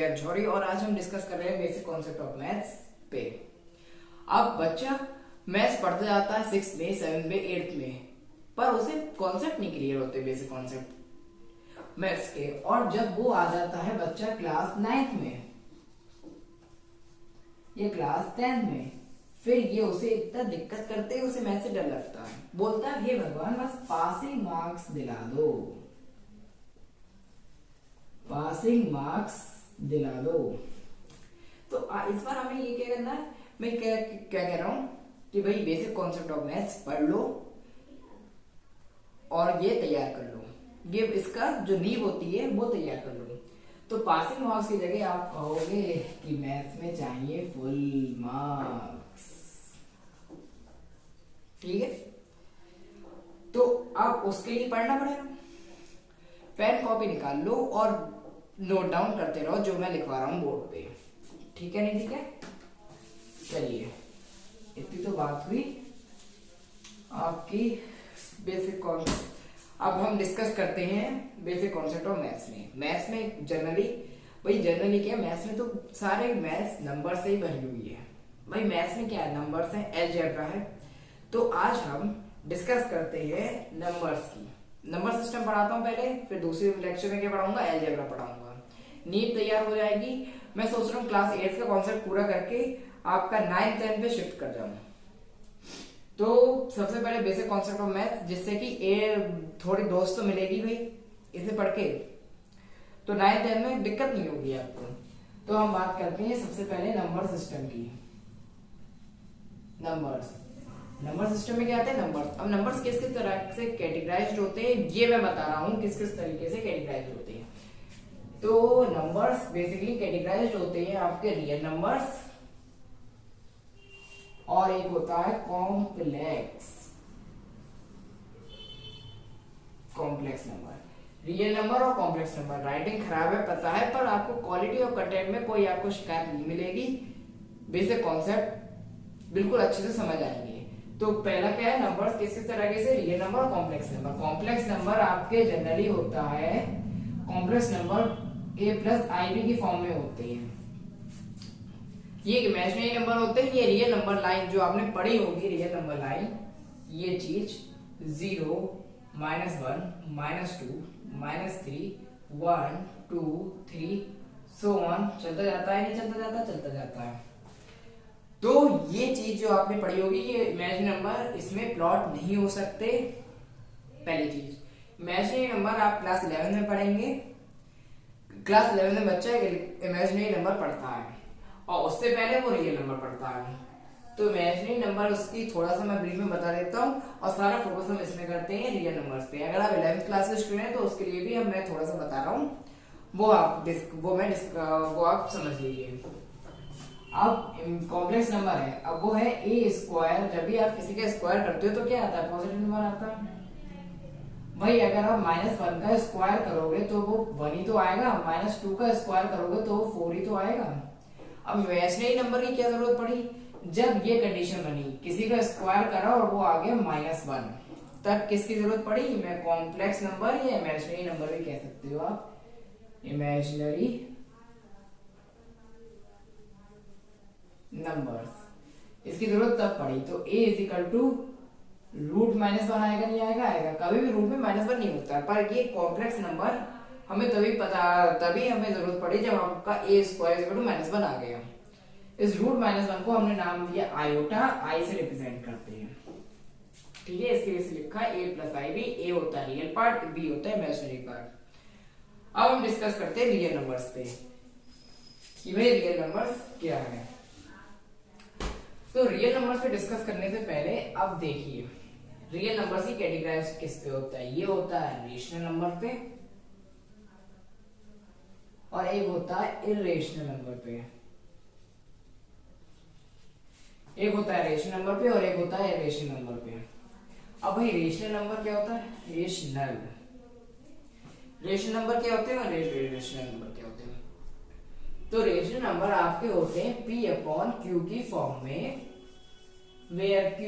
भैया झोरी और आज हम डिस्कस कर रहे हैं बेसिक कॉन्सेप्ट ऑफ मैथ्स पे। अब बच्चा मैथ्स पढ़ते जाता है 6th में 7th में 8th में, पर उसे कॉन्सेप्ट नहीं क्लियर होते बेसिक कॉन्सेप्ट मैथ्स के। और जब वो आ जाता है बच्चा क्लास 9th में ये क्लास 10th में, फिर ये उसे इतना दिक्कत करते हैं, उसे मैथ्स से डर लगता है, बोलता है हे भगवान बस पासिंग मार्क्स दिला दो, पासिंग मार्क्स दिला दो। तो इस बार हमें ये क्या करना है, मैं क्या कह रहा हूं कि भाई बेसिक कॉन्सेप्ट ऑफ मैथ्स पढ़ लो और ये तैयार कर लो, ये इसका जो नींव होती है वो तैयार कर लो। तो पासिंग मार्क्स की जगह आप कहोगे कि मैथ्स में चाहिए फुल मार्क्स, ठीक है। तो अब उसके लिए पढ़ना पड़ेगा, पेन कॉपी निकाल लो और नोट डाउन करते रहो जो मैं लिखवा रहा हूं बोर्ड पे, ठीक है नहीं ठीक है। चलिए इतनी तो बात हुई आपकी बेसिक कॉन्सेप्ट। अब हम डिस्कस करते हैं बेसिक कॉन्सेप्ट ऑफ मैथ्स में। मैथ्स में जनरली क्या, मैथ्स में तो सारे मैथ्स नंबर से ही भरी हुई है भाई। मैथ्स में क्या है, नंबर्स हैं, अलजेब्रा है। तो आज हम डिस्कस करते हैं नंबर्स की। नंबर सिस्टम पढ़ाता हूं पहले, फिर दूसरे लेक्चर में क्या पढ़ाऊंगा, अलजेब्रा पढ़ाऊंगा। नींव तैयार हो जाएगी। मैं सोच रहा हूँ क्लास 8 का कॉन्सेप्ट पूरा करके आपका 9th 10th पे शिफ्ट कर जाऊं। तो सबसे पहले बेसिक कॉन्सेप्ट ऑफ मैथ्स, जिससे कि थोड़ी दोस्त तो मिलेगी भाई इसे पढ़ के, तो 9th 10th में दिक्कत नहीं होगी आपको। तो हम बात करते हैं सबसे पहले नंबर सिस्टम की। नंबर सिस्टम में क्या आते हैं, नंबर्स। अब नंबर्स किस किस तरह से कैटेगराइज्ड होते हैं ये मैं बता रहा हूं, किस किस तरीके से कैटेगराइज्ड होते हैं। तो नंबर्स बेसिकली कैटेगराइज्ड होते हैं आपके रियल नंबर्स, और एक होता है कॉम्प्लेक्स नंबर। रियल नंबर और कॉम्प्लेक्स नंबर, राइटिंग खराब है पता है, पर आपको क्वालिटी और कंटेंट में कोई आपको शिकायत नहीं मिलेगी। बेसिक कॉन्सेप्ट बिल्कुल अच्छे से समझ आएंगे। तो पहला क्या है, नंबर्स किस किस तरीके से, रियल नंबर और कॉम्प्लेक्स नंबर। कॉम्प्लेक्स नंबर आपके जनरली होता है, कॉम्प्लेक्स नंबर a+ib की फॉर्म में होते हैं। ये इमेजिनरी नंबर होते हैं। ये रियल नंबर लाइन जो आपने पढ़ी होगी, रियल नंबर लाइन, ये चीज 0, -1, -2, -3, 1, 2, 3 सो ऑन चलता जाता है, नहीं चलता जाता, चलता जाता है। तो ये चीज जो आपने पढ़ी होगी, ये इमेजिनरी नंबर, इसमें प्लॉट नहीं हो सकते। पहली चीज, इमेजिनरी नंबर आप क्लास 11 में पढ़ेंगे। क्लास 11 में बच्चा इमेजिनरी नंबर पढ़ता है और उससे पहले वो रियल नंबर पढ़ता है। तो इमेजिनरी नंबर उसकी थोड़ा सा मैं ब्रीफ में बता देता हूँ, और सारा फोकस हम इसमें करते हैं रियल नंबर्स पे। अगर आप 11th क्लास के स्टूडेंट हैं तो उसके लिए भी मैं थोड़ा सा बता रहा हूँ, वो आप समझ लीजिए। अब कॉम्प्लेक्स नंबर है, अब वो है a²। जब भी आप किसी का स्क्वायर करते हो तो क्या आता है, पॉजिटिव नंबर आता है भाई। अगर आप -1 का स्क्वायर करोगे तो वो 1 ही तो आएगा, -2 का स्क्वायर करोगे तो वो 4 ही तो आएगा। अब इमेजिनरी नंबर की क्या जरूरत पड़ी, जब ये कंडीशन बनी, किसी का स्क्वायर करा और वो आ गया -1, तब किसकी जरूरत पड़ी, मैं कॉम्प्लेक्स नंबर या इमेजिनरी नंबर भी कह सकते हो आप, इमेजिनरी नंबर्स, इसकी जरूरत तब पड़ी। तो a √-1 आएगा, नहीं आएगा, आएगा। कभी भी रूट में -1 नहीं होता है, पर ये कॉम्प्लेक्स नंबर हमें तभी हमें जरूरत पड़ी जब आपका a² -1 आ गया। इस √-1 को हमने नाम दिया आयोटा, आई से रिप्रेजेंट करते हैं, ठीक है। इसके लिए लिखा a+ib, a होता है रियल पार्ट, b होता है इमेजिनरी पार्ट। अब हम डिस्कस करते हैं रियल नंबर्स पे कि भाई रियल नंबर्स क्या है। तो रियल नंबर्स पे डिस्कस करने से पहले अब देखिए रियल नंबर्स की कैटेगराइज किस पे होता है। ये होता है रेशनल नंबर पे, और एक होता है इर्रेशनल नंबर पे। एक होता है रेशनल नंबर पे और एक होता है इर्रेशनल नंबर पे। अब भाई रेशनल नंबर क्या होता है, रेशनल नंबर क्या होते हैं और रेशनल नंबर क्या होते हैं। तो रेशनल नंबर आपके होते हैं P/Q की फॉर्म में, where Q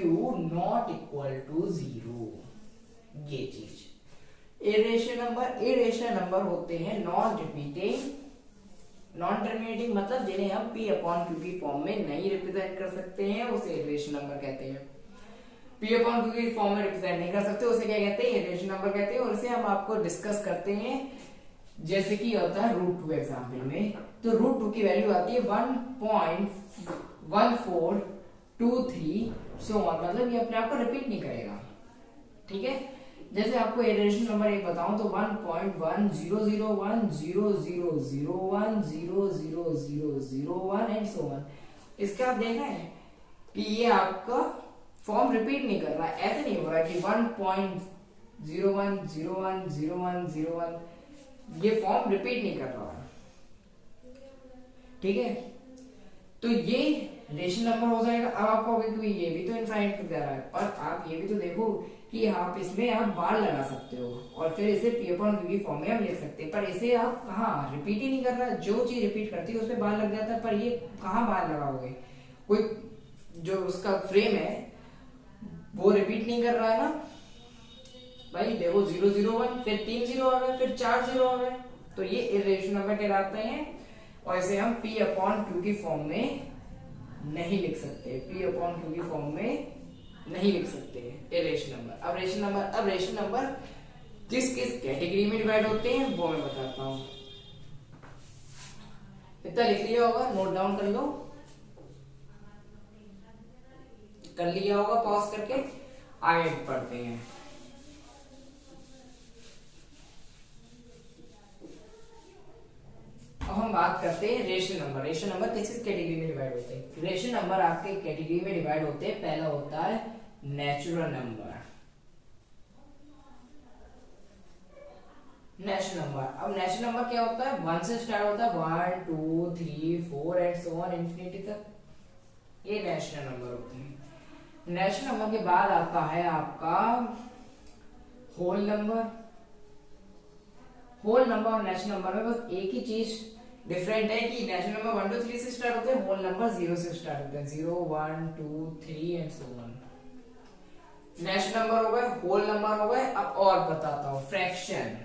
not equal to 0, ये चीज। इरेशनल नंबर होते हैं नॉन रिपीटिंग नॉन टर्मिनेटिंग मतलब जिन्हें हम P अपॉन Q की फॉर्म में नहीं रिप्रेजेंट कर सकते हैं उसे इटरेशन नंबर कहते हैं। P अपॉन Q की फॉर्म में रिप्रेजेंट नहीं कर सकते उसे क्या कहते हैं, इटरेशन नंबर कहते हैं। और इसे हम आपको डिस्कस करते हैं जैसे कि होता है √2 एग्जाम्पल में। तो √2 की वैल्यू आती है 1.1423 सो ऑन, मतलब ये अपने आप को रिपीट नहीं करेगा। ठीक है, जैसे आपको इटरेशन नंबर एक बताऊं तो 1.100100100001 एंड सो ऑन। इसका आप देख रहे हैं कि ये आपका फॉर्म रिपीट नहीं कर रहा है, ऐसे नहीं हो रहा है कि 1.01010101 ये फॉर्म रिपीट नहीं कर रहा है। ठीक है, तो ये रेशनल नंबर हो जाएगा। अब आप कहोगे कि ये भी तो इनफाइनाइट तक जा रहा है, पर आप ये भी तो देखो कि आप इसमें आप बार लगा सकते हो और फिर इसे P अपॉन Q की फॉर्म में हम लिख सकते हैं, पर इसे आप कहाँ रिपीट ही नहीं कर रहा। जो चीज रिपीट करती है उसमें बार लग जाता है, पर ये कहाँ बार लगाओगे, कोई जो उसका फ्रेम है वो रिपीट नहीं कर रहा है ना भाई। देखो 001 फिर 3 0 आ गए फिर 4 0 आ गए, तो ये इर्रेशनल नंबर कहलाते हैं और इसे हम P अपॉन Q की फॉर्म में नहीं लिख सकते। P अपॉन Q की फॉर्म में नहीं लिख सकते इर्रेशनल नंबर। अब रेशनल नंबर किस किस कैटेगरी में डिवाइड होते हैं वो मैं बताता हूं। इतना लिख लिया होगा, नोट डाउन कर लो, कर लिया होगा पॉज करके, आगे पढ़ते हैं। अब हम बात करते हैं रेशनल नंबर। रेशनल नंबर किस किस कैटेगरी में डिवाइड होते हैं। रेशनल नंबर आपके कैटेगरी में डिवाइड होते हैं। पहला होता है नेचुरल नंबर। नेचुरल नंबर, अब नेचुरल नंबर क्या होता है, 1 से स्टार्ट होता है, 1 2 3 4 एंड सो ऑन इंफिनिटी तक, ये नेचुरल नंबर होते हैं। नेचुरल नंबर के बाद आता है आपका होल नंबर। होल नंबर और नेचुरल नंबर में बस एक ही चीज डिफरेंट है कि नेचुरल नंबर 1 2 3 से स्टार्ट होते हैं, होल नंबर 0 से स्टार्ट होते हैं, 0 1 2 3 and so on. Natural number हो गए, होल नंबर हो गए। अब और बताता हूं, फ्रैक्शन।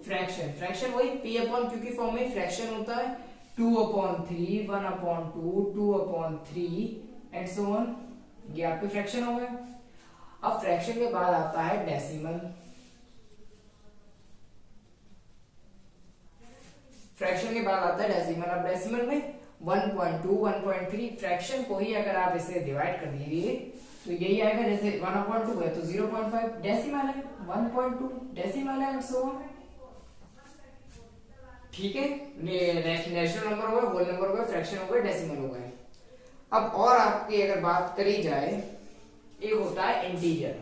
फ्रैक्शन वही P अपॉन Q की फॉर्म में फ्रैक्शन होता है, 2/3 1/2 2/3 एंड सो ऑन, ये आपके फ्रैक्शन हो गए। अब फ्रैक्शन के बाद आता है डेसिमल। फ्रैक्शन के बाद आता है डेसिमल। अब डेसिमल में 1.2 1.3 फ्रैक्शन को ही अगर आप इसे डिवाइड कर दीजिए तो यही आएगा, जैसे 1/2 है तो 0.5 डेसिमल है, 1.2 डेसिमल है एंड सो ऑन। ठीक है, नेचुरल नंबर हो गए, होल नंबर हो गए, फ्रैक्शन हो गए, डेसिमल हो गए। अब और आपकी अगर बात करी जाए, एक होता है इंटीजर।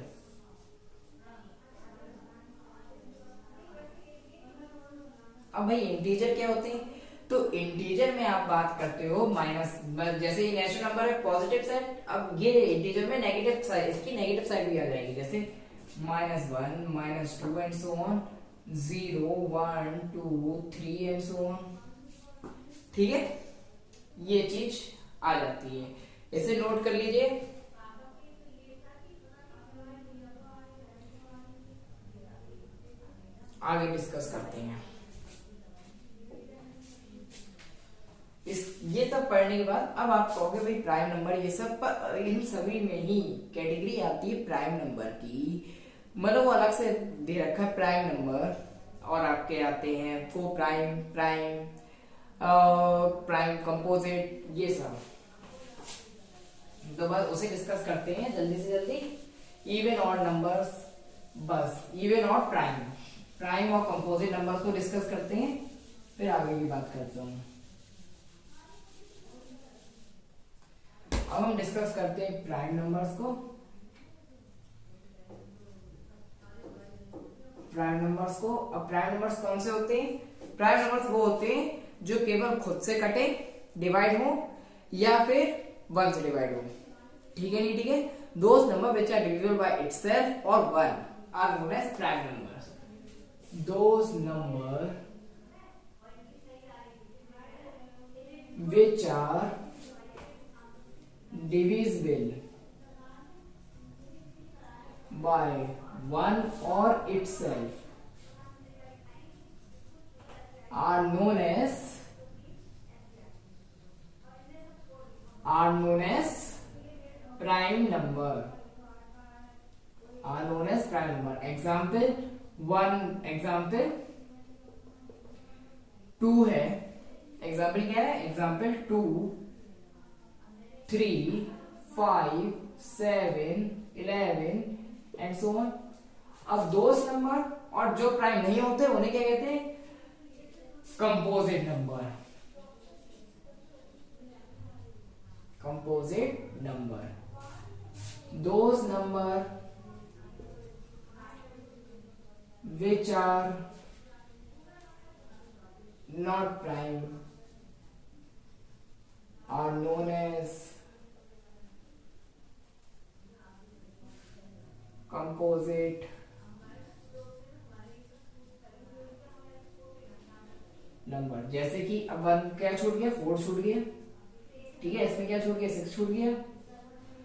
अब भाई इंटीजर क्या होते हैं, तो इंटीजर में आप बात करते हो माइनस, जैसे ये नेचुरल नंबर है पॉजिटिव साइड, अब ये इंटीजर में नेगेटिव साइड, इसकी नेगेटिव साइड भी आ जाएगी, जैसे -1 -2 and so on, 0 1 2 3 and so on. ठीक है, ये चीज आ जाती है, इसे नोट कर लीजिए। आगे डिस्कस करते हैं। ये सब पढ़ने के बाद अब आप कहोगे भाई प्राइम नंबर, ये सब पर इन सभी में ही कैटेगरी आती है प्राइम नंबर की, मतलब वो अलग से दे रखा है प्राइम नंबर। और आपके आते हैं को प्राइम, प्राइम कंपोजिट, ये सब तो बस उसे डिस्कस करते हैं जल्दी से जल्दी। इवन ऑड नंबर्स, बस इवन ऑड प्राइम और कंपोजिट नंबर्स को डिस्कस करते हैं, फिर आगे की बात करता हूँ। अब हम डिस्कस करते हैं प्राइम नंबर्स को। अब प्राइम नंबर्स कौन से होते हैं, प्राइम नंबर्स वो होते हैं जो केवल खुद से कटे, डिवाइड हो या फिर 1 से डिवाइड हो। ठीक है, नहीं ठीक है, those number which are divisible by itself और 1 are known as prime numbers. Those number which are divisible by 1 or itself are known as prime number, are known as prime number. Example 2 है, example क्या है, example 2, 3, 5, 7, 11 and so on. अब दोस्त number और जो prime नहीं होते उन्हें क्या कहते हैं, composite number. those number which are not prime are known as composite number. जैसे कि अब 1 क्या छूट गया, 4 छूट गया. ठीक है, इसमें क्या छूट गया, 6 छूट गया.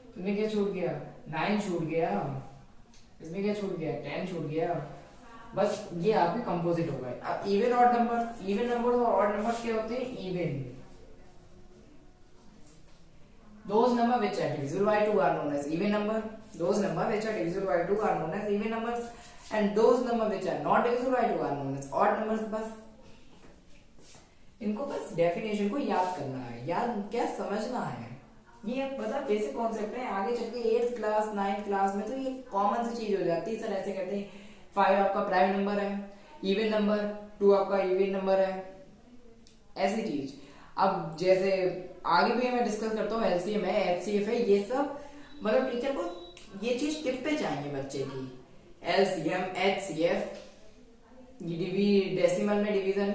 इसमें क्या छूट गया, 9 छूट गया. इसमें क्या छूट गया, 10 छूट गया. बस ये आपके कंपोजिट हो गए. अब even odd number, even number और ऑड नंबर क्या होते हैं, even. those number which are divisible by 2 are known as even number. those number which are divisible by 2 are known as even numbers, and those number which are not divisible by 2 are known as odd numbers. बस इनको बस definition को याद करना है, याद क्या समझना है. ये पता बेसिक कॉन्सेप्ट है. आगे चल के 8th क्लास 9th क्लास में तो ये कॉमन सी चीज हो जाती है. सर ऐसे करते हैं, 5 आपका प्राइम नंबर है, इवन नंबर 2 आपका इवन नंबर है, ऐसी चीज. अब जैसे आगे भी मैं डिस्कस करता हूँ, एलसीएम है, एचसीएफ है, ये सब मतलब टीचर को ये चीज टिप पे चाहिए बच्चे की. एलसीएम, एचसीएफ, डेसिमल में डिवीजन,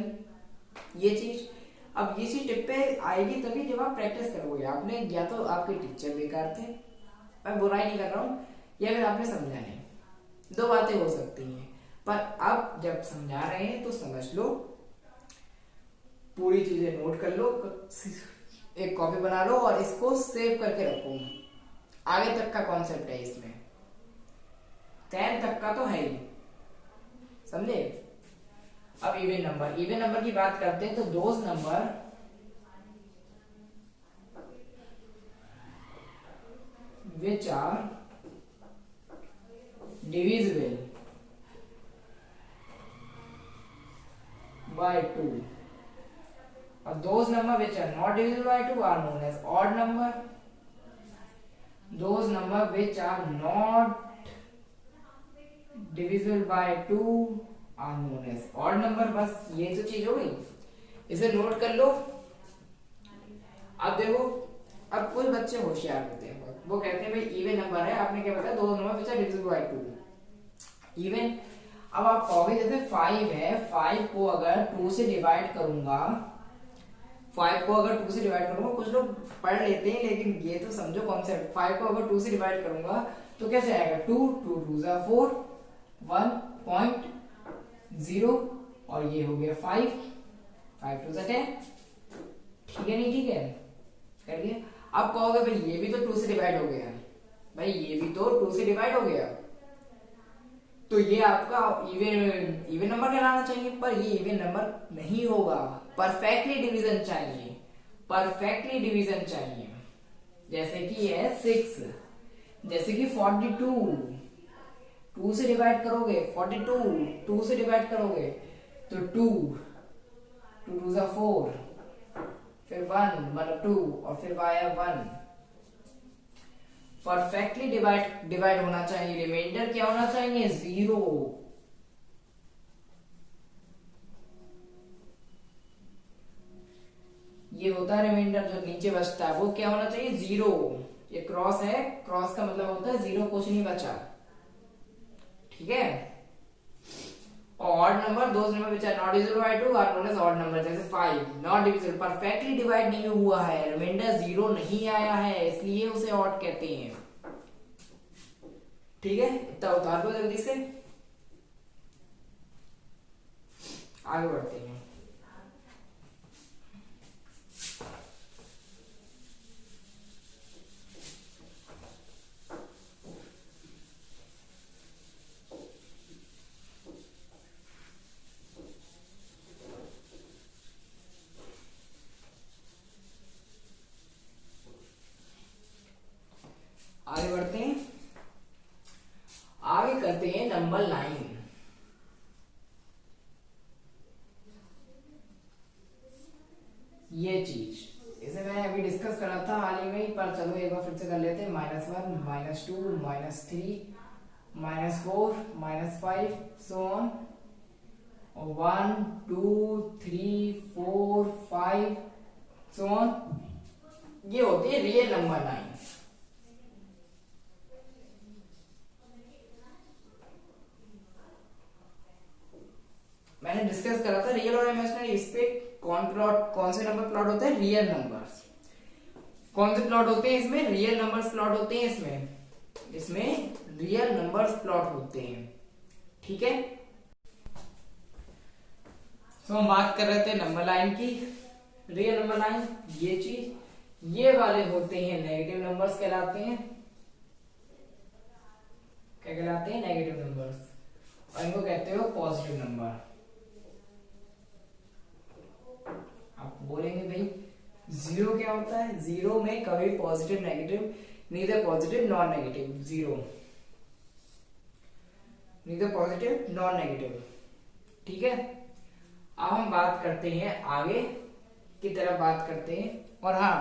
ये चीज. अब ये चीज टिप पे आएगी तभी जब आप प्रैक्टिस करोगे. आपने या तो आपके टीचर बेकार थे, मैं बुराई नहीं कर रहा हूँ, या फिर आपने समझा नहीं. 2 बातें हो सकती हैं. पर अब जब समझा रहे हैं तो समझ लो, पूरी चीजें नोट कर लो, एक कॉपी बना लो और इसको सेव करके रखो. आगे तक का कॉन्सेप्ट है इसमें, 10 तक का तो है ही, समझे. अब इवन नंबर की बात करते हैं तो those number which are divisible by 2 और those number which are not divisible by 2 are known as odd number. those number which are not divisible by 2 are known as odd number. बस ये तो चीज हो गई, इसे नोट कर लो. अब देखो, अब कुछ बच्चे होशियार होते हैं, वो कहते हैं भाई इवन नंबर है, आपने क्या बताया, 2 number which are divisible by 2 even. अब आप कहोगे जैसे 5 है, 5 को अगर 2 से डिवाइड करूंगा, 5 को अगर 2 से डिवाइड करूंगा, कुछ लोग पढ़ लेते हैं लेकिन ये तो समझो कॉन्सेप्ट. 5 को अगर 2 से डिवाइड करूंगा तो कैसे आएगा, 2 2 2 4 1.0 और ये हो गया 5 5 2 10. ठीक है, नहीं ठीक है, कर दिया. अब कहोगे भाई ये भी तो 2 से डिवाइड हो गया, भाई ये भी तो 2 से डिवाइड हो गया, तो ये आपका इवन नंबर कहलाना चाहिए. पर ये इवन नंबर नहीं होगा, परफेक्टली डिवीजन चाहिए. जैसे कि ये है 6, जैसे कि 42, 2 से डिवाइड करोगे, 42 2 से डिवाइड करोगे तो 2 2 2 4, फिर 1 मतलब 2 और फिर आया 1. परफेक्टली डिवाइड होना चाहिए. रिमाइंडर क्या होना चाहिए, 0. ये होता है रिमाइंडर, जो नीचे बचता है वो क्या होना चाहिए, 0. ये क्रॉस है, क्रॉस का मतलब होता है 0, कुछ नहीं बचा. ठीक है. Odd number, those number which are not divisible by 2 are known as odd number. जैसे 5 नॉट डिविजिबल, परफेक्टली डिवाइड नहीं हुआ है, रिमाइंडर 0 नहीं आया है, इसलिए उसे ऑड कहते हैं. ठीक है, इतना उतार दो जल्दी से, आगे बढ़ते हैं. आगे बढ़ते हैं, आगे करते हैं नंबर 9। ये चीज इसे मैंने अभी डिस्कस करा था हाल ही में, पर चलो एक बार फिर से कर लेते हैं। -1, -2, -3, -4, -5 सो ऑन, 1 2 3 4 5 सो ऑन। ये होती है रियल नंबर 9। मैंने डिस्कस करा था रियल और इमेजिनरी, इस पे कौन से नंबर प्लॉट होते हैं? Real numbers. कौन से प्लॉट होते हैं इसमें? रियल नंबर्स प्लॉट होते हैं इसमें रियल नंबर्स प्लॉट होते हैं। ठीक है, तो हम बात कर रहे थे नंबर लाइन की। रियल नंबर लाइन ये चीज, ये वाले होते हैं नेगेटिव नंबर्स कहलाते हैं। क्या कहलाते हैं? Negative numbers. और इनको कहते हो पॉजिटिव नंबर। आप बोलेंगे भाई जीरो क्या होता है? जीरो में कभी positive negative, neither positive non negative, zero neither positive non negative. ठीक है, अब हम बात करते हैं आगे की तरफ बात करते हैं। और हाँ,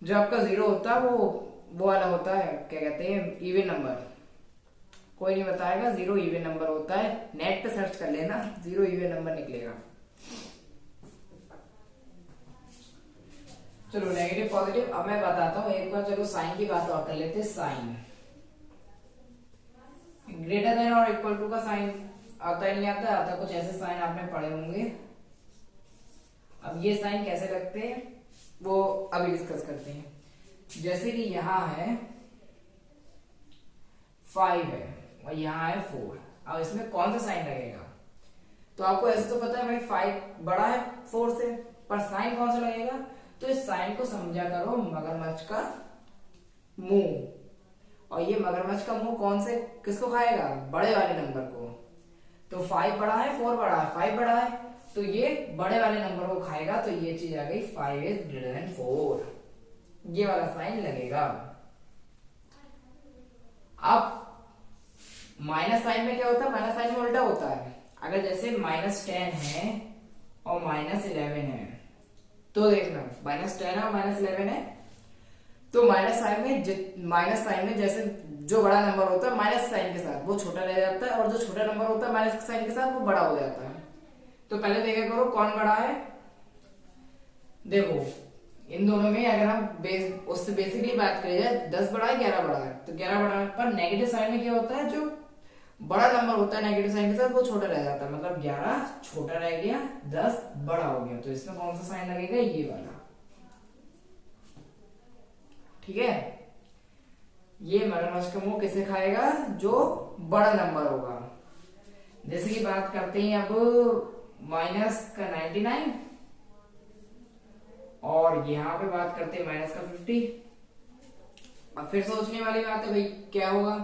जो आपका जीरो होता है वो वाला होता है, क्या कहते हैं? Even number. कोई नहीं बताएगा, जीरो इवन नंबर होता है। नेट पे सर्च कर लेना, जीरो इवन नंबर निकलेगा। चलो नेगेटिव पॉजिटिव अब मैं बताता हूँ एक बार। चलो साइन की बात और कर लेते हैं। साइन ग्रेटर देन और इक्वल टू का साइन आता ही नहीं आता कुछ ऐसे साइन आपने पढ़े होंगे। अब ये साइन कैसे लगते हैं वो अभी डिस्कस करते हैं। जैसे कि यहाँ है 5 है और यहाँ है 4। अब इसमें कौन सा साइन लगेगा? तो आपको ऐसे तो पता है भाई 5 बड़ा है 4 से, पर साइन कौन सा लगेगा? तो इस साइन को समझा करो मगरमच्छ का मुंह। और ये मगरमच्छ का मुंह कौन से किसको खाएगा? बड़े वाले नंबर को। तो 5 बड़ा है 4 बड़ा है, 5 बड़ा है तो ये बड़े वाले नंबर को खाएगा। तो ये चीज आ गई 5 इज ग्रेटर देन 4, ये वाला साइन लगेगा। अब माइनस साइन में क्या होता है? माइनस साइन में उल्टा होता है। अगर जैसे -10 है और -11 है तो देखना -10 है और -11 है तो माइनस साइन में जैसे जो बड़ा नंबर होता है माइनस साइन के साथ वो छोटा रह जाता है, और जो छोटा नंबर होता है माइनस साइन के साथ वो बड़ा हो जाता है। तो पहले देखा करो कौन बड़ा है। देखो इन दोनों में अगर हम उससे बेसिकली बात करें जाए 10 बड़ा है 11 बड़ा है, तो 11 बड़ा है। पर नेगेटिव साइन में क्या होता है? जो बड़ा नंबर होता है नेगेटिव साइन के साथ वो छोटा रह जाता है। मतलब 11 छोटा रह गया, 10 बड़ा हो गया। तो इसमें कौन सा साइन लगेगा? ये वाला। ठीक है, ये मगरमच्छ का मुंह किसे खाएगा? जो बड़ा नंबर होगा। जैसे कि बात करते हैं अब माइनस का 99 और यहाँ पे बात करते हैं माइनस का 50। अब फिर सोचने वाली बात है भाई क्या होगा?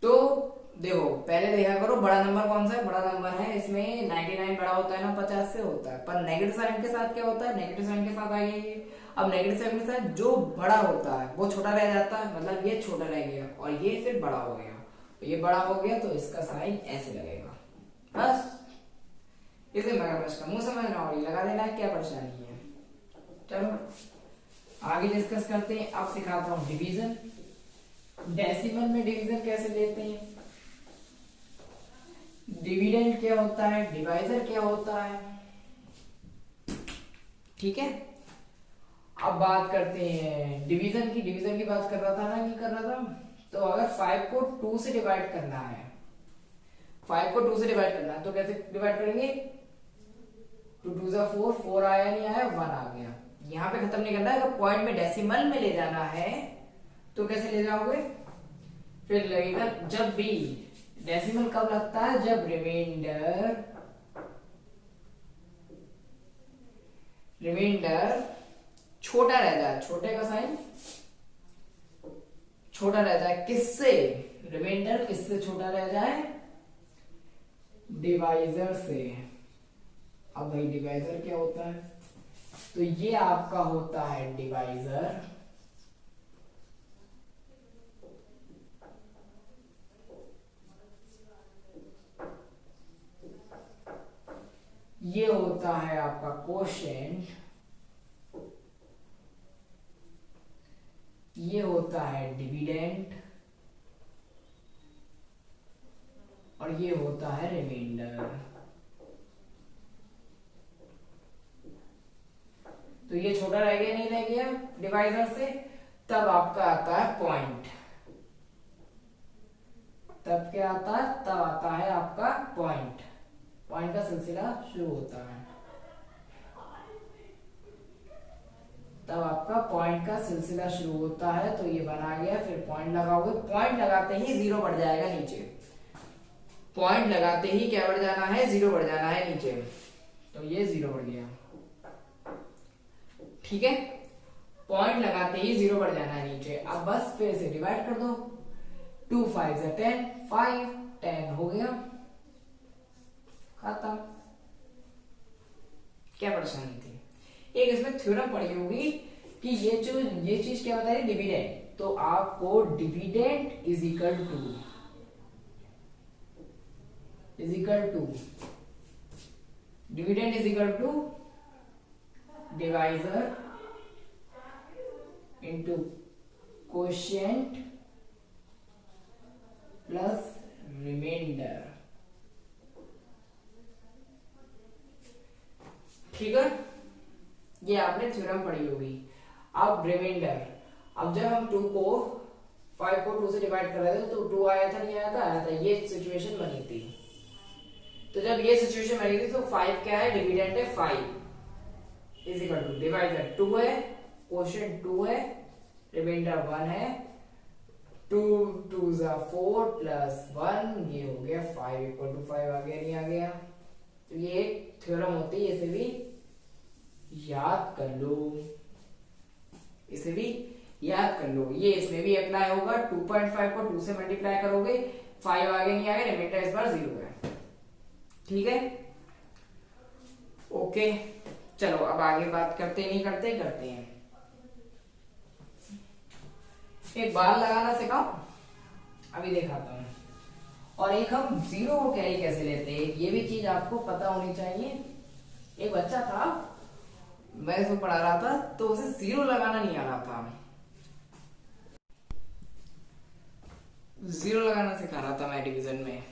तो देखो पहले देखा करो बड़ा नंबर कौन सा है। बड़ा नंबर है इसमें 99 बड़ा होता है ना 50 से होता है। पर नेगेटिव साइन के साथ क्या होता है? नेगेटिव साइन के साथ आ गया ये। अब नेगेटिव साइन के साथ जो बड़ा होता है वो छोटा रह जाता है, मतलब ये छोटा रह गया और ये फिर बड़ा हो गया। तो ये बड़ा हो गया तो इसका साइन ऐसे लगेगा। बस इसे मगरमच्छ का मुंह समझना और ये लगा देना है, क्या परेशानी है। चलो आगे डिस्कस करते हैं। अब सिखाता हूं डिवीजन। डेसिमल में डिवीजन कैसे लेते हैं, डिविडेंड क्या होता है, डिवाइजर क्या होता है। ठीक है, अब बात करते हैं डिवीजन की। डिवीजन की बात कर रहा था ना, नहीं कर रहा था? तो अगर 5 को 2 से डिवाइड करना है, 5 को 2 से डिवाइड करना है तो कैसे डिवाइड करेंगे? 2 2 जा 4, 4 आया नहीं आया 1 आ गया। यहाँ पे खत्म नहीं करना है। अगर पॉइंट में डेसिमल में ले जाना है तो कैसे ले जाओगे? फिर लगेगा जब भी डेसिमल कब लगता है? जब रिमाइंडर छोटा रह जाए। छोटे का साइन छोटा रह जाए किससे? रिमाइंडर किससे छोटा रह जाए? डिवाइजर से। अब भाई डिवाइजर क्या होता है? तो ये आपका होता है डिवाइजर। होता है आपका कोशेंट, ये होता है डिविडेंड, और ये होता है रिमाइंडर। तो ये छोटा रह गया, नहीं रह गया डिवाइजर से। तब आपका आता है पॉइंट। तब क्या आता है? तब आता है आपका पॉइंट। पॉइंट का सिलसिला शुरू होता है, तब आपका पॉइंट का सिलसिला शुरू होता है। तो ये बना गया, फिर पॉइंट लगाओगे, पॉइंट लगाते ही जीरो बढ़ जाएगा नीचे। पॉइंट लगाते ही क्या बढ़ जाना है? जीरो बढ़ जाना है नीचे। तो ये जीरो बढ़ गया, ठीक है। पॉइंट लगाते ही जीरो बढ़ जाना है नीचे। अब बस फिर से डिवाइड कर दो, 2 5 10, 5 10 हो गया, खत्म। क्या परेशानी थी? एक इसमें थ्योरम पढ़ी होगी कि ये चीज क्या बता रही है? डिविडेंड। तो आपको dividend is equal to dividend is equal to divisor into quotient plus remainder, ठीक है। ये आपने थ्योरम पढ़ी होगी। अब रिमाइंडर, अब जब हम 5 को 2 से डिवाइड कर रहे थे तो 2 आया था, नहीं आया था? आया था। ये सिचुएशन बनी थी। तो जब ये सिचुएशन बनी थी तो 5 क्या है? डिविडेंड है 5 इज इक्वल टू डिवाइजर 2 है, कोशेंट 2 है, रिमाइंडर 1 है, 2 2 4 प्लस 1, ये हो गया 5 इक्वल टू 5। आ गया, नहीं आ गया? तो ये एक थ्योरम होती है, इसे भी याद कर लो, इसे भी याद कर लो। ये इसमें भी अप्लाई होगा। 2.5 को 2 से मल्टीप्लाई करोगे, 5 आगे नहीं आएगा, रिमाइंडर इस बार 0 है, ठीक है। ओके, चलो अब आगे बात करते हैं। एक बार लगाना सिखाओ, अभी दिखाता हूं। और एक हम जीरो को कैरी कैसे लेते हैं, ये भी चीज आपको पता होनी चाहिए। एक बच्चा था, मैं इसको पढ़ा रहा था, तो उसे जीरो लगाना नहीं आ रहा था। जीरो लगाना सिखा रहा था मैं डिवीजन में।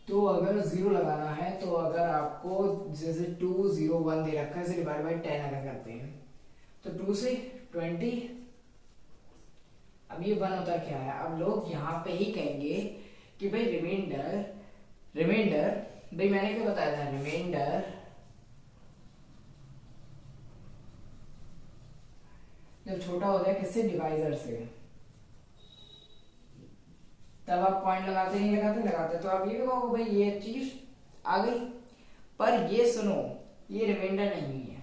तो अगर जीरो लगाना है तो अगर आपको जैसे 2 0 1 दे रखा है, इसे डिवाइड बाय 10 अगर करते हैं तो 2 से 20, अब ये 1 होता क्या है? अब लोग यहाँ पे ही कहेंगे कि भाई रिमाइंडर भाई मैंने क्या बताया था? रिमाइंडर जब छोटा हो जाए किससे? डिवाइजर से। तब आप पॉइंट लगाते नहीं लगाते। तो आप ये भी कहोगे भाई ये चीज आ गई। पर ये सुनो, ये रिमाइंडर नहीं है,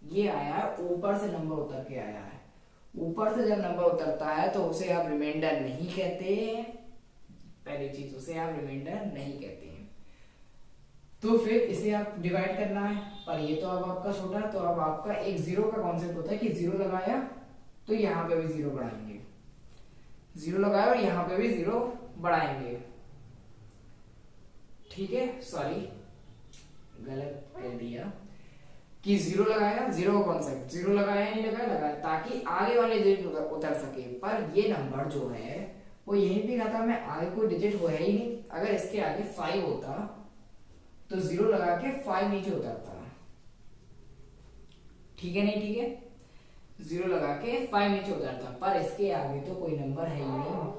ये आया है ऊपर से, नंबर उतर के आया है। ऊपर से जब नंबर उतरता है तो उसे आप रिमाइंडर नहीं कहते। पहली चीज, उसे आप रिमाइंडर नहीं कहते हैं। तो फिर इसे आप डिवाइड करना है, पर ये तो अब आपका छोटा। तो अब आपका एक जीरो का कॉन्सेप्ट होता है कि जीरो लगाया तो यहाँ पे भी जीरो बढ़ाएंगे, जीरो लगाया और यहाँ पे भी जीरो बढ़ाएंगे, ठीक है। सॉरी, गलत कह दिया कि जीरो लगाया, जीरो का कॉन्सेप्ट, जीरो लगाया नहीं लगाया, ताकि आगे वाले डिजिट उतर सके। पर ये नंबर जो है वो यहीं पे खाता, मैं आगे कोई डिजिट हो ही नहीं। अगर इसके आगे 5 होता तो जीरो लगा के 5 नीचे उतरता, ठीक है, नहीं ठीक है? जीरो लगा के 5 नीचे उतरता, पर इसके आगे तो कोई नंबर है ही नहीं।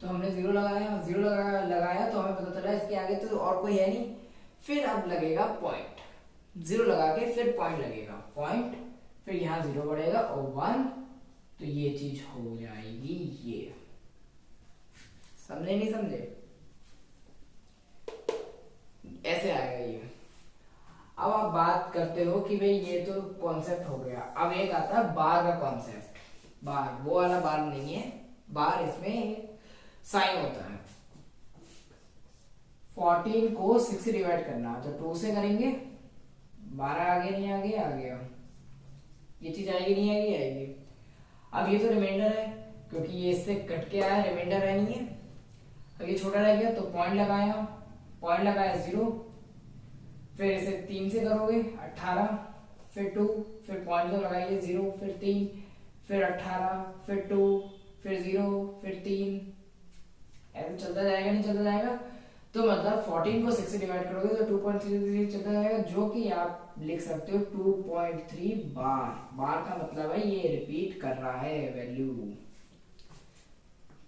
तो हमने जीरो लगाया तो हमें पता चला इसके आगे तो और कोई है नहीं। फिर अब लगेगा पॉइंट, जीरो लगा के फिर पॉइंट लगेगा, पॉइंट, फिर यहाँ जीरो बढ़ेगा और 1, तो ये चीज हो जाएगी ये। समझे नहीं समझे? ऐसे आएगा ये। अब आप बात करते हो कि भाई ये तो कॉन्सेप्ट हो गया। अब एक आता है बार का कॉन्सेप्ट। बार वो वाला बार नहीं है, बार इसमें साइन होता है। 14 को 6 से डिवाइड करना, तो 2 से करेंगे, 12 आगे नहीं आगे आ गया, ये चीज आएगी नहीं आएगी? आएगी। अब ये तो रिमाइंडर है क्योंकि ये इससे कट के आया, रिमाइंडर है नहीं है। अब ये छोटा रह गया तो पॉइंट लगाया 0, फिर इसे 3 से करोगे 18, फिर 2, फिर पॉइंट तो लगाइए 0, फिर 3, फिर 18, फिर 2, फिर 0, फिर 3, ऐसे चलता जाएगा, नहीं चलता जाएगा। तो मतलब 14 को 6 से डिवाइड करोगे तो 2.33 चलता जाएगा, जो कि आप लिख सकते हो 2.3 बार। बार का मतलब है ये रिपीट कर रहा है वैल्यू,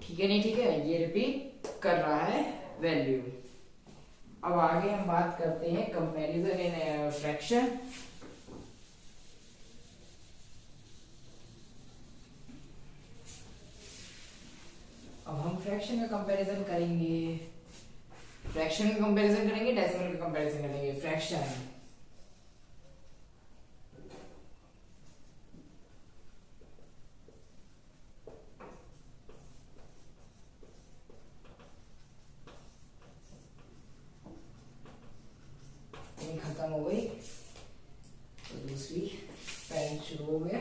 ठीक है नहीं, ठीक है, ये रिपीट कर रहा है वैल्यू। अब आगे हम बात करते हैं कंपैरिजन इन फ्रैक्शन। अब हम फ्रैक्शन का कंपैरिजन करेंगे, फ्रैक्शन का कंपैरिजन करेंगे, डेसिमल का कंपैरिजन करेंगे। फ्रैक्शन खत्म हो गई तो दूसरी पेन शुरू हो गया।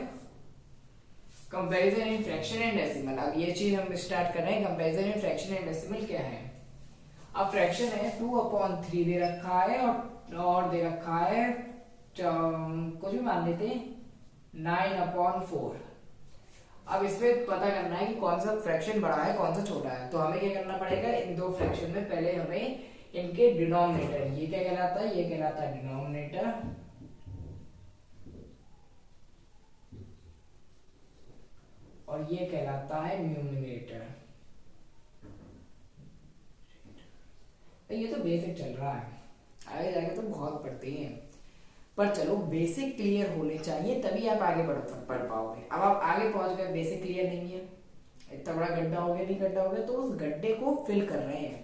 Comparison in fraction and decimal. अब ये चीज हम स्टार्ट कर रहे हैं, comparison in fraction and decimal क्या है। अब फ्रैक्शन है 2/3 दे रखा है और दे रखा है कुछ भी मान लेते हैं 9/4। अब इसमें पता करना है कि कौन सा फ्रैक्शन बड़ा है कौन सा छोटा है। तो हमें क्या करना पड़ेगा, इन दो फ्रैक्शन में पहले हमें इनके डिनोमिनेटर, ये क्या कहलाता है, ये कहलाता है डिनोमिनेटर, और ये कहलाता है न्यूमरेटर। ये तो बेसिक चल रहा है, आगे जाके तो बहुत पढ़ते हैं, पर चलो बेसिक क्लियर होने चाहिए तभी आप आगे पढ़ पाओगे। अब आप आगे पहुंच गए, बेसिक क्लियर नहीं है, इतना बड़ा गड्ढा हो गया, नहीं गड्ढा हो गया, तो उस गड्ढे को फिल कर रहे हैं,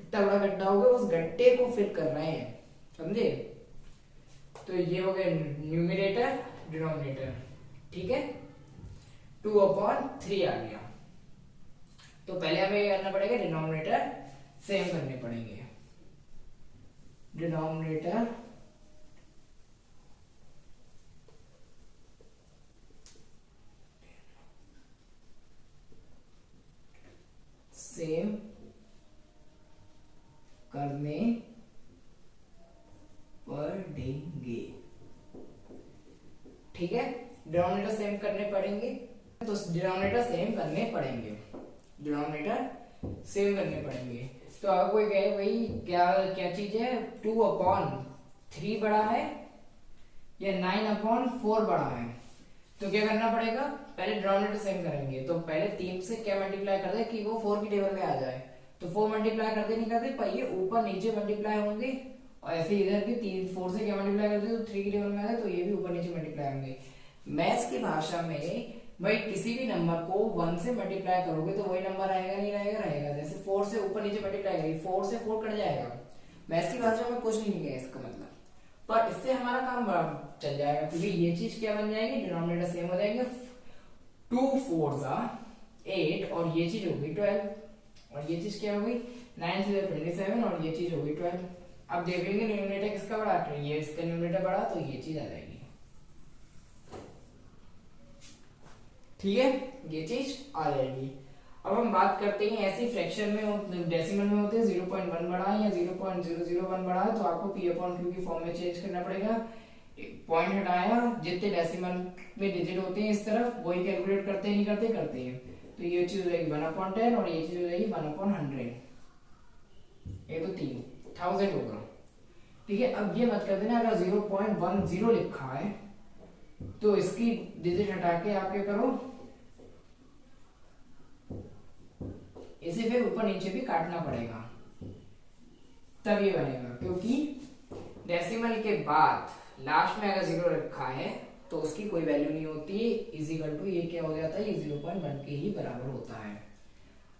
इतना बड़ा गड्ढा हो गया, उस गड्ढे को फिल कर रहे हैं, समझे। तो ये हो गया न्यूमरेटर डिनोमिनेटर, ठीक है, 2/3 आ गया। तो पहले हमें ये करना पड़ेगा, डिनोमिनेटर सेम करने पड़ेंगे, डिनोमिनेटर सेम करने पड़ेंगे, ठीक है, डिनोमिनेटर सेम करने पड़ेंगे, तो डिनोमिनेटर सेम करने पड़ेंगे, डिनोमिनेटर सेम करने पड़ेंगे। तो अब कोई कहे भाई क्या क्या चीज है, 2/3 बड़ा है या 9/4 बड़ा है, तो क्या करना पड़ेगा, पहले डिनोमिनेटर सेम करेंगे। तो पहले 3 से क्या मल्टीप्लाई कर दे कि वो 4 की टेबल में आ जाए, तो 4 मल्टीप्लाई करते नहीं करते, पर ये ऊपर नीचे मल्टीप्लाई होंगे, और ऐसे इधर भी 4 से क्या मल्टीप्लाई करते तो 3 की टेबल में आ जाए, तो ये भी ऊपर नीचे मल्टीप्लाई होंगे। मैथ्स की भाषा में भाई किसी भी नंबर को 1 से मल्टीप्लाई करोगे तो वही नंबर आएगा, नहीं रहेगा, रहेगा। जैसे 4 से ऊपर नीचे मल्टीप्लाई करेंगे, 4 से 4 कट जाएगा, मैथ्स की भाषा में कुछ नहीं है इसका मतलब, पर इससे हमारा काम चल जाएगा, क्योंकि ये चीज क्या बन जाएगी, डिनोमिनेटर सेम हो जाएंगे, 2 4 8 और ये चीज होगी 12, और ये चीज क्या होगी 9 से 27 और ये चीज होगी 12। अब देखेंगे न्यूमरेटर किसका बड़ा, ये इसका न्यूमरेटर बड़ा, तो ये चीज आ जाएगी, ठीक है, ये चीज आ जाएगी। अब हम बात करते हैं ऐसी फ्रैक्शन में डेसिमल में होते हैं 0.1 बड़ा है या 0.001 बड़ा है, तो आपको P/Q की फॉर्म में चेंज करना पड़ेगा, पॉइंट हटाया, जितने डेसिमल में डिजिट होते हैं इस तरफ वही कैलकुलेट करते हैं, नहीं करते, करते हैं, तो ये चीज हो जाएगी 1/10 और ये चीज हो जाएगी 1/100, ये तो 3000 होगा, ठीक है। अब ये मत कर देना अगर 0.10 लिखा है तो इसकी डिजिट हटा के आप क्या करो, इसे फिर ऊपर नीचे भी काटना पड़ेगा, तब ये बनेगा, क्योंकि डेसिमल के बाद लास्ट में अगर 0 रखा है तो उसकी कोई वैल्यू नहीं होती है, इजिकल टू ये क्या हो जाता है, ये 0.1 के ही बराबर होता है।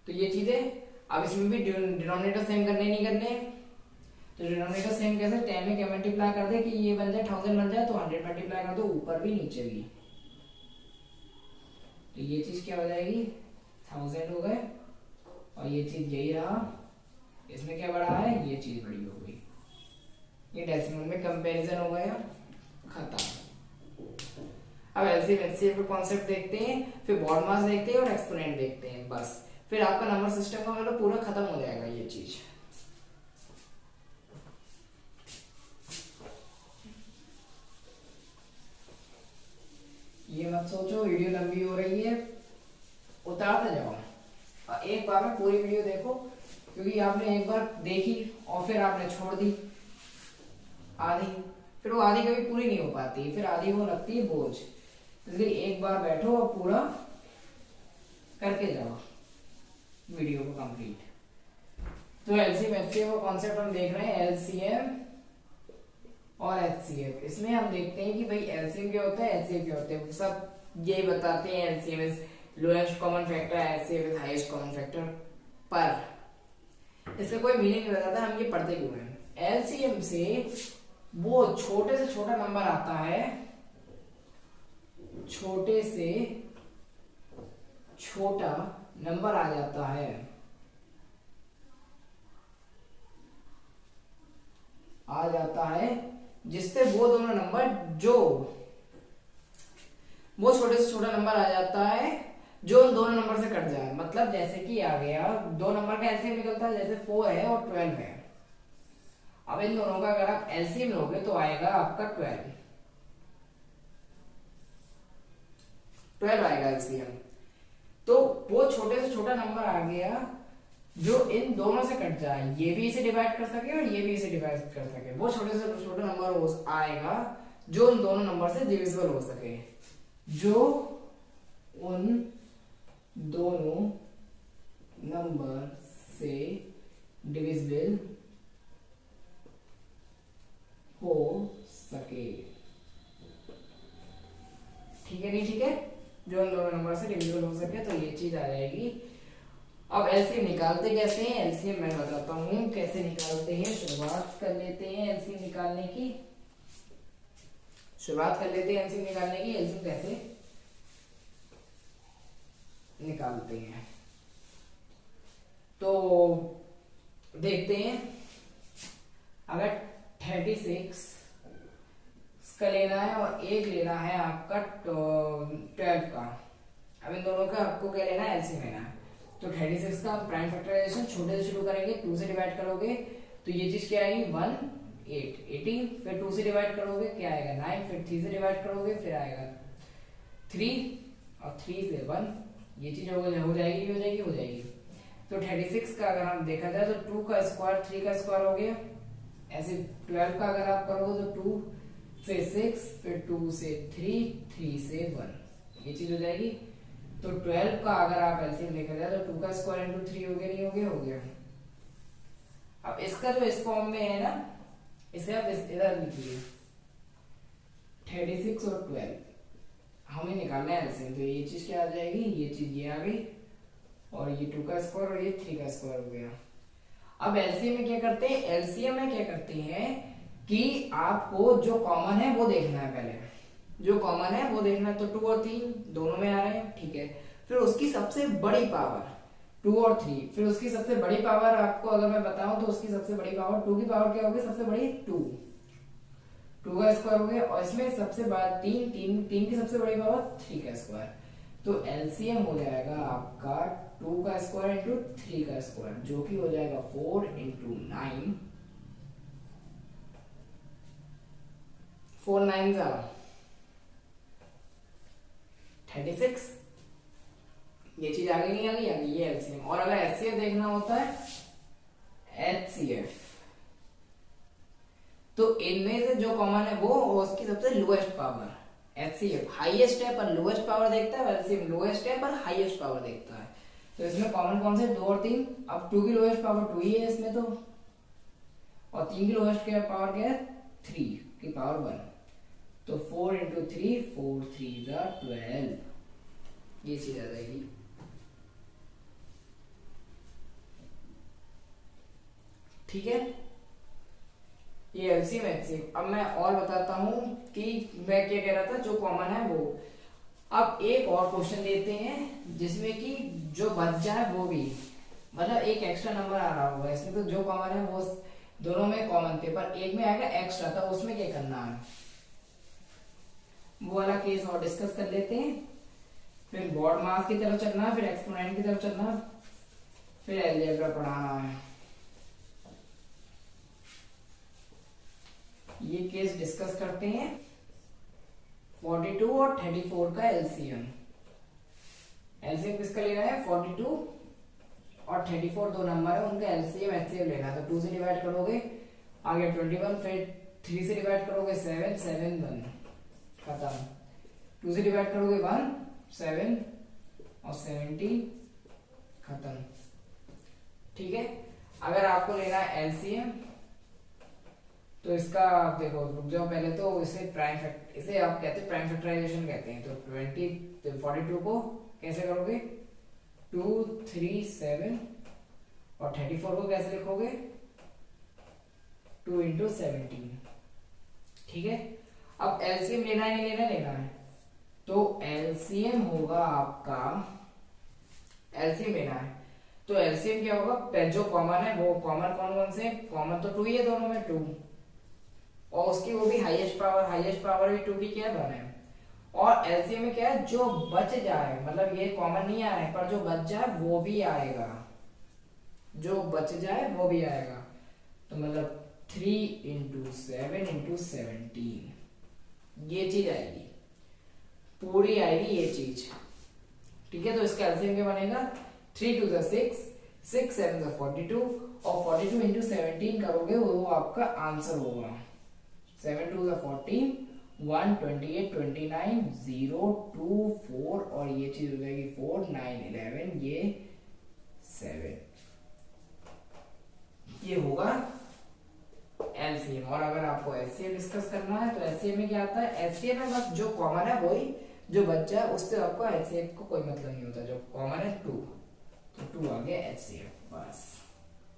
तो ये चीजें, अब इसमें भी डिनोमिनेटर सेम करने नहीं करने, तो डिनोमिनेटर सेम कैसे, 10 में क्या मल्टीप्लाई कर दे कि ये बन जाए 1000 बन जाए, तो 100 मल्टीप्लाई कर दो ऊपर भी नीचे भी, तो ये चीज क्या हो जाएगी 1000 हो गए, और ये चीज यही रहा, इसमें क्या बढ़ा है, ये चीज बड़ी हो गई, ये डेसिमल में कंपैरिजन हो गया, खत्म। अब एलसीएम का कॉन्सेप्ट देखते हैं, फिर बॉड मास देखते हैं और एक्सपोनेंट देखते हैं, बस फिर आपका नंबर सिस्टम का मतलब पूरा खत्म हो जाएगा ये चीज। ये मत सोचो वीडियो लंबी हो रही है, उतारते जाओ और एक बार में पूरी वीडियो देखो, क्योंकि आपने एक बार देखी और फिर आपने छोड़ दी आधी, फिर वो आधी कभी पूरी नहीं हो पाती, फिर आधी वो लगती है बोझ। इसलिए एक बार बैठो और पूरा करके जाओ वीडियो को कंप्लीट। तो एलसीएम एचसीएफ का कॉन्सेप्ट हम देख रहे हैं, एलसीएम और एचसीएफ। इसमें हम देखते हैं कि भाई एलसीएम क्या होता है, एचसीएफ क्या होता है, सब यही बताते हैं। LCM is lowest common factor, HCF is highest common factor, पर इसका कोई मीनिंग नहीं बताता, हम ये पढ़ते क्यों हैं। एलसीएम से वो छोटे से छोटा नंबर आता है, छोटे से छोटा नंबर आ जाता है, जिससे वो दोनों नंबर वो छोटे से छोटा नंबर आ जाता है जो उन दोनों नंबर से कट जाए। मतलब जैसे कि आ गया, दो नंबर का एलसीएम निकलता है, जैसे 4 है और 12 है। अब इन दोनों का अगर आप एलसीएम लोगे तो आएगा आपका 12 आएगा एलसीएम। तो वो छोटे से छोटा नंबर आ गया जो इन दोनों से कट जाए, ये भी इसे डिवाइड कर सके और ये भी इसे डिवाइड कर सके। वो छोटे से छोटा नंबर आएगा जो उन दोनों नंबर से डिविजिबल हो सके, जो उन दोनों नंबर से डिविजिबल हो सके। ठीक है, नहीं ठीक है, जो उन दोनों नंबर से डिविजिबल हो सके, तो ये चीज आ जाएगी। अब एलसीएम निकालते कैसे हैं, एलसीएम मैं बताता हूं कैसे निकालते हैं। शुरुआत कर लेते हैं एलसीएम निकालने की, एलसीएम कैसे निकालते हैं तो देखते हैं। अगर 36 का लेना है और एक लेना है आपका 12 का, अब इन दोनों का आपको क्या लेना है, एलसीएम लेना है। तो 36 का प्राइम फैक्टराइजेशन छोटे से शुरू करेंगे, 2 से डिवाइड करोगे तो ये चीज क्या आएगी 18, फिर 2 से डिवाइड करोगे क्या आएगा 9, फिर 3 से डिवाइड करोगे फिर आएगा 3 और 3 से 1, ये चीज हो जाएगी। तो 36 का अगर हम देखा जाए तो 2 का स्क्वायर 3 का स्क्वायर हो गया। ऐसे 12 का अगर आप करोगे तो 2 से 6, फिर 2 से 3 से 1, ये चीज हो जाएगी। तो 12 का अगर आप एलसीएम देखा जाए तो 2 का स्क्वायर इंटू 3 हो गया, नहीं हो गया। अब इसका जो इस फॉर्म में है ना, इसे आप इधर लिखिए 36 और 12 हमें निकालना है एलसीएम। तो ये चीज क्या आ जाएगी, ये चीज ये आ गई और ये 2 का स्क्वायर और ये 3 का स्क्वायर हो गया। अब एलसीएम में क्या करते हैं, कि आपको जो कॉमन है वो देखना है। पहले जो कॉमन है वो देखना है, तो 2 और 3 दोनों में आ रहे हैं, ठीक है। फिर उसकी सबसे बड़ी पावर 2 और 3, फिर उसकी सबसे बड़ी पावर आपको अगर मैं बताऊं तो उसकी सबसे बड़ी पावर 2 की पावर क्या होगी, सबसे बड़ी 2 का स्क्वायर हो गया। और इसमें सबसे बड़ा 3 की सबसे बड़ी पावर 3 का स्क्वायर। तो एलसीएम हो जाएगा आपका 2 का स्क्वायर इंटू 3 का स्क्वायर, जो कि हो जाएगा 4 इंटू 9, 4 9 36, ये चीज आगे नहीं आ गई, ये एलसीएम। और अगर एचसीएफ देखना होता है, एचसीएफ, तो इनमें से जो कॉमन है वो उसकी सबसे लोएस्ट पावर। एचसीएफ हाईएस्ट है पर लोएस्ट पावर देखता है, एलसीएम लोएस्ट है पर हाईएस्ट पावर देखता है। तो इसमें कॉमन कौन से 2 और 3, अब 2 की लोएस्ट पावर 2 ही है इसमें तो, और 3 की लोएस्ट पावर क्या है 3 की पावर 1। तो 4 इंटू 3, 4 3 12, ये चीज आ जाएगी। ठीक है, ये एलसीएम एचसीएफ। अब मैं और बताता हूं कि मैं क्या कह रहा था, जो कॉमन है वो। अब एक और क्वेश्चन लेते हैं जिसमें कि जो बच जाए वो भी, मतलब एक एक्स्ट्रा नंबर आ रहा होगा इसमें, तो जो कॉमन है वो दोनों में कॉमन थे पर एक में आएगा एक्स्ट्रा, तो उसमें क्या करना है वो वाला केस और डिस्कस कर लेते हैं। फिर बॉड मास की तरफ चलना है, फिर एक्सपोनेंट की तरफ चलना, फिर अलजेब्रा पढ़ाना है। ये केस डिस्कस करते हैं, 42 और 34 का एलसीएम। एलसीएम किसका लेना है? 42 और 34 दो नंबर है, उनका एलसीएम एचसीएम लेना है। तो 2 से डिवाइड करोगे आगे 21, फिर 3 से डिवाइड करोगे 7, 7 1 खत्म। 2 से डिवाइड करोगे 1 7 और 17 खत्म। ठीक है, अगर आपको लेना है एलसीएम तो इसका आप देखो, रुक जाओ पहले, तो इसे इसे आप कहते हैं प्राइम फैक्टराइजेशन कहते हैं। तो 42 को कैसे करोगे? 2 3 7 और 34 को कैसे लिखोगे? 2 इंटू 17। ठीक है, अब एलसीएम लेना है नहीं लेना है, तो एलसीएम होगा आपका, एलसीएम लेना है तो एलसीएम क्या होगा? जो कॉमन है वो कॉमन कौन से? कॉमन तो 2 ही है दोनों में, 2, और उसकी वो भी हाईएस्ट पावर भी 2 की क्या है 1 है। और एलसीएम में क्या है? जो बच जाए, मतलब ये कॉमन नहीं आ रहा है, पर जो बच जाए वो भी आएगा, जो बच जाए वो भी आएगा। तो मतलब 3 इंटू 7 इंटू 17, ये चीज आएगी, पूरी आएगी ये चीज। ठीक है, तो इसका एलसीएम क्या बनेगा? 3 2 6, 6 7 42, और 42 इंटू 17 करोगे वो आपका आंसर होगा। 7 2 14, 1 28 29 0 2 4, और ये चीज हो जाएगी 4 9 11, ये 7, ये होगा एलसीएम। और अगर आपको एचसीएम डिस्कस करना है तो एचसीएम में क्या आता है? एचसीएम में बस जो कॉमन है वही, जो बच जाए उससे आपको एचसीएम को कोई मतलब नहीं होता। जो कॉमन है 2, तो 2 आ गया एचसीएम। बस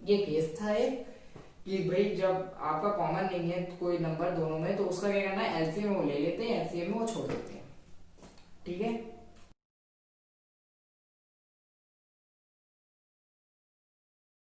ये केस था एक, कि भाई जब आपका कॉमन नहीं है कोई नंबर दोनों में, तो उसका क्या करना है? एलसीएम वो ले लेते हैं, एचसीएम में वो छोड़ देते हैं। ठीक है,